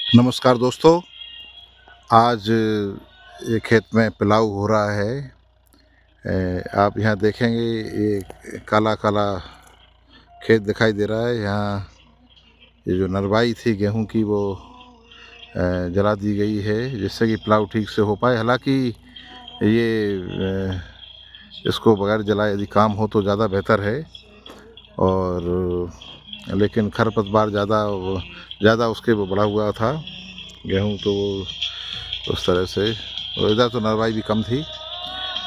नमस्कार दोस्तों। आज ये खेत में पिलाऊ हो रहा है। आप यहाँ देखेंगे ये काला काला खेत दिखाई दे रहा है। यहाँ ये जो नरवाई थी गेहूं की वो जला दी गई है जिससे कि पिलाऊ ठीक से हो पाए। हालांकि ये इसको बगैर जलाए यदि काम हो तो ज़्यादा बेहतर है। और लेकिन खरपतवार ज़्यादा उसके वो बढ़ा हुआ था गेहूं, तो उस तरह से। और इधर तो नरवाई भी कम थी।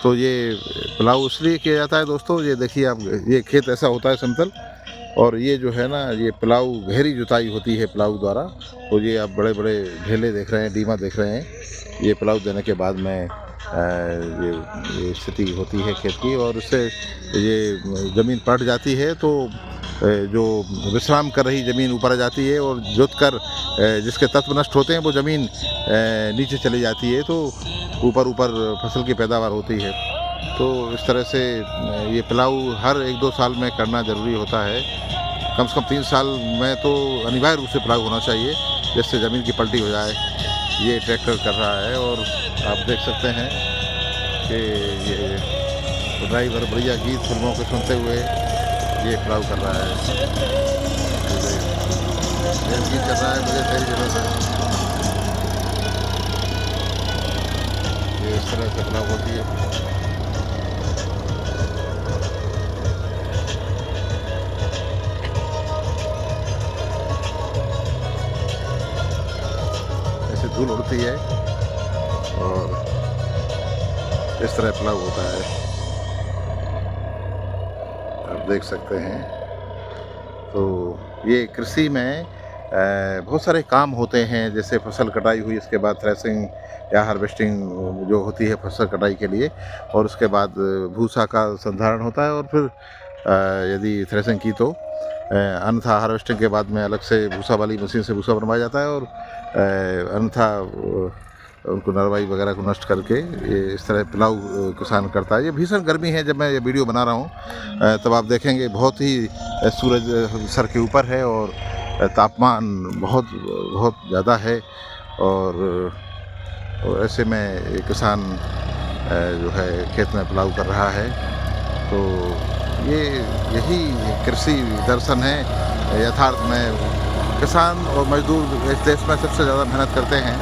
तो ये पुलाव इसलिए किया जाता है दोस्तों, ये देखिए आप, ये खेत ऐसा होता है समतल, और ये जो है ना, ये पुलाव गहरी जुताई होती है पुलाव द्वारा। तो ये आप बड़े बड़े ढेले देख रहे हैं, डीमा देख रहे हैं। ये पुलाव देने के बाद में ये स्थिति होती है खेत की, और उससे ये ज़मीन पलट जाती है। तो जो विश्राम कर रही ज़मीन ऊपर आ जाती है, और जोत कर जिसके तत्व नष्ट होते हैं वो ज़मीन नीचे चली जाती है। तो ऊपर फसल की पैदावार होती है। तो इस तरह से ये पिलाऊ हर 1-2 साल में करना ज़रूरी होता है। कम से कम 3 साल में तो अनिवार्य रूप से पिलाऊ होना चाहिए, जिससे ज़मीन की पलटी हो जाए। ये ट्रैक्टर कर रहा है, और आप देख सकते हैं कि ये ड्राइवर बढ़िया गीत फिल्मों को सुनते हुए ये पिलाऊ कर रहा है। ये गीत कर रहा है, मुझे तेरी ज़रूरत है। ये इस तरह से पिलाऊ होती है। ऐसे धूल उड़ती है और इस तरह पुलाव होता है, आप देख सकते हैं। तो ये कृषि में बहुत सारे काम होते हैं, जैसे फसल कटाई हुई, इसके बाद थ्रेसिंग या हार्वेस्टिंग जो होती है फसल कटाई के लिए, और उसके बाद भूसा का संधारण होता है, और फिर यदि थ्रेसिंग की तो अन्यथा हार्वेस्टिंग के बाद में अलग से भूसा वाली मशीन से भूसा बनवाया जाता है, और अन्यथा उनको नरवाई वगैरह को नष्ट करके ये इस तरह पिलाऊ किसान करता है। ये भीषण गर्मी है, जब मैं ये वीडियो बना रहा हूँ तब आप देखेंगे बहुत ही सूरज सर के ऊपर है, और तापमान बहुत बहुत ज़्यादा है। और ऐसे में ये किसान जो है खेत में पिलाऊ कर रहा है। तो यही कृषि दर्शन है। यथार्थ में किसान और मजदूर इस देश में सबसे ज़्यादा मेहनत करते हैं,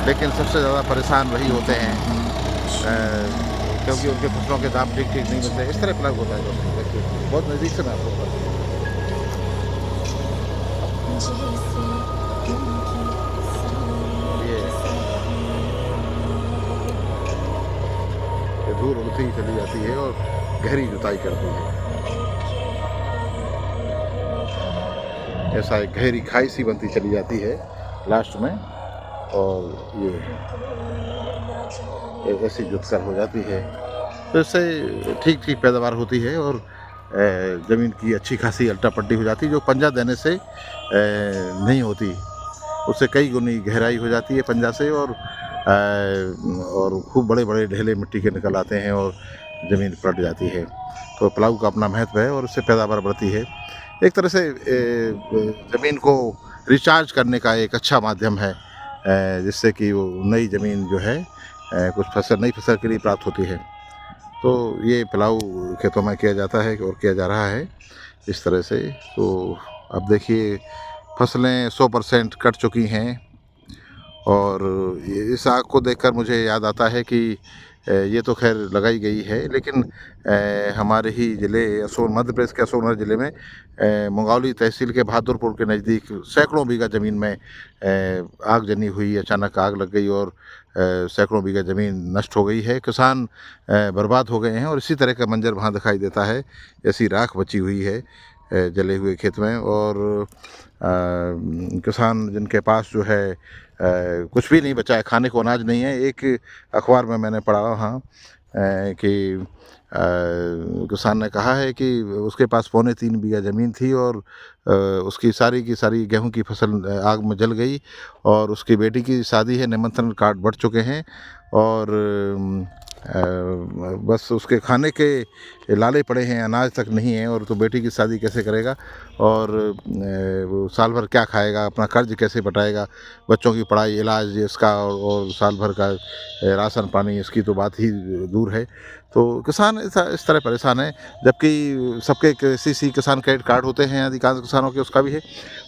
लेकिन सबसे ज़्यादा परेशान वही होते हैं क्योंकि उनके फसलों के दाम ठीक नहीं मिलते। इस तरह पिलाऊ होता है दोस्तों, देखिए बहुत नज़दीक से मैं आपको बताऊँ। ये धूल उड़ती ही चली जाती है और गहरी जुताई करती है। ऐसा एक गहरी खाई सी बनती चली जाती है लास्ट में, और ये ऐसी जुतकर हो जाती है। तो इससे ठीक पैदावार होती है, और ज़मीन की अच्छी खासी अल्टा पट्टी हो जाती है, जो पंजा देने से नहीं होती। उससे कई गुनी गहराई हो जाती है पंजा से, और खूब बड़े बड़े ढेले मिट्टी के निकल आते हैं, और ज़मीन पलट जाती है। तो पिलाऊ का अपना महत्व है, और उससे पैदावार बढ़ती है। एक तरह से ज़मीन को रिचार्ज करने का एक अच्छा माध्यम है, जिससे कि वो नई ज़मीन जो है कुछ नई फसल के लिए प्राप्त होती है। तो ये पिलाऊ खेतों में किया जाता है और किया जा रहा है इस तरह से। तो अब देखिए फसलें 100% कट चुकी हैं, और इस आग को देखकर मुझे याद आता है कि ये तो खैर लगाई गई है, लेकिन हमारे ही ज़िले मध्य प्रदेश के सोनभद्र ज़िले में मंगौली तहसील के बहादुरपुर के नज़दीक सैकड़ों बीघा ज़मीन में आगजनी हुई। अचानक आग लग गई, और सैकड़ों बीघा ज़मीन नष्ट हो गई है। किसान बर्बाद हो गए हैं, और इसी तरह का मंजर वहाँ दिखाई देता है। ऐसी राख बची हुई है जले हुए खेत में, और किसान जिनके पास जो है कुछ भी नहीं बचा है, खाने को अनाज नहीं है। एक अखबार में मैंने पढ़ा हाँ कि किसान ने कहा है कि उसके पास 3.25 बीघा ज़मीन थी, और उसकी सारी की सारी गेहूं की फसल आग में जल गई, और उसकी बेटी की शादी है, निमंत्रण कार्ड बढ़ चुके हैं, और बस उसके खाने के लाले पड़े हैं, अनाज तक नहीं है, और तो बेटी की शादी कैसे करेगा, और वो साल भर क्या खाएगा, अपना कर्ज कैसे बटाएगा, बच्चों की पढ़ाई, इलाज इसका, और साल भर का राशन पानी, इसकी तो बात ही दूर है। तो किसान इस तरह परेशान है, जबकि सबके KCC किसान क्रेडिट कार्ड होते हैं, अधिकांश किसानों के उसका भी है,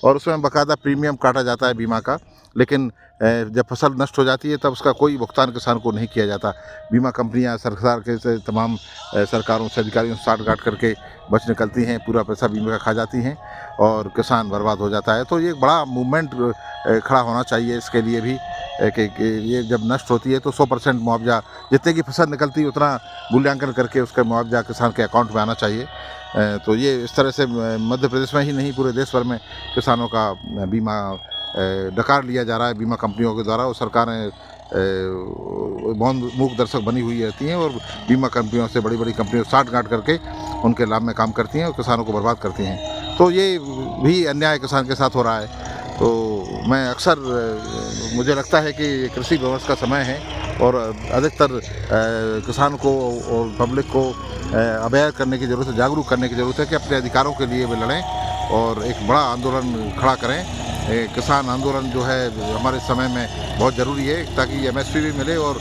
और उसमें बाकायदा प्रीमियम काटा जाता है बीमा का। लेकिन जब फसल नष्ट हो जाती है तब उसका कोई भुगतान किसान को नहीं किया जाता। बीमा कंपनियां सरकार के से तमाम सरकारों से, अधिकारियों से साठ गांठ करके बच निकलती हैं, पूरा पैसा बीमा का खा जाती हैं, और किसान बर्बाद हो जाता है। तो ये एक बड़ा मूवमेंट खड़ा होना चाहिए इसके लिए भी, कि ये जब नष्ट होती है तो 100% मुआवजा, जितने की फसल निकलती है उतना मूल्यांकन करके उसका मुआवजा किसान के अकाउंट में आना चाहिए। तो ये इस तरह से मध्य प्रदेश में ही नहीं, पूरे देश भर में किसानों का बीमा डकार लिया जा रहा है बीमा कंपनियों के द्वारा। और सरकारें बहुत मूक दर्शक बनी हुई रहती हैं, और बीमा कंपनियों से, बड़ी बड़ी कंपनियों से साठ गांठ करके उनके लाभ में काम करती हैं और किसानों को बर्बाद करती हैं। तो ये भी अन्याय किसान के साथ हो रहा है। तो मैं अक्सर मुझे लगता है कि कृषि विमर्श का समय है, और अधिकतर किसान को और पब्लिक को अवेयर करने की ज़रूरत है, जागरूक करने की ज़रूरत है कि अपने अधिकारों के लिए वे लड़ें और एक बड़ा आंदोलन खड़ा करें। किसान आंदोलन जो है हमारे समय में बहुत ज़रूरी है, ताकि MSP भी मिले और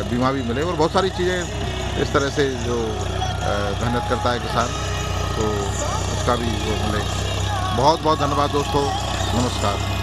बीमा भी मिले, और बहुत सारी चीज़ें इस तरह से जो मेहनत करता है किसान, तो उसका भी वो मिले। बहुत बहुत धन्यवाद दोस्तों, नमस्कार।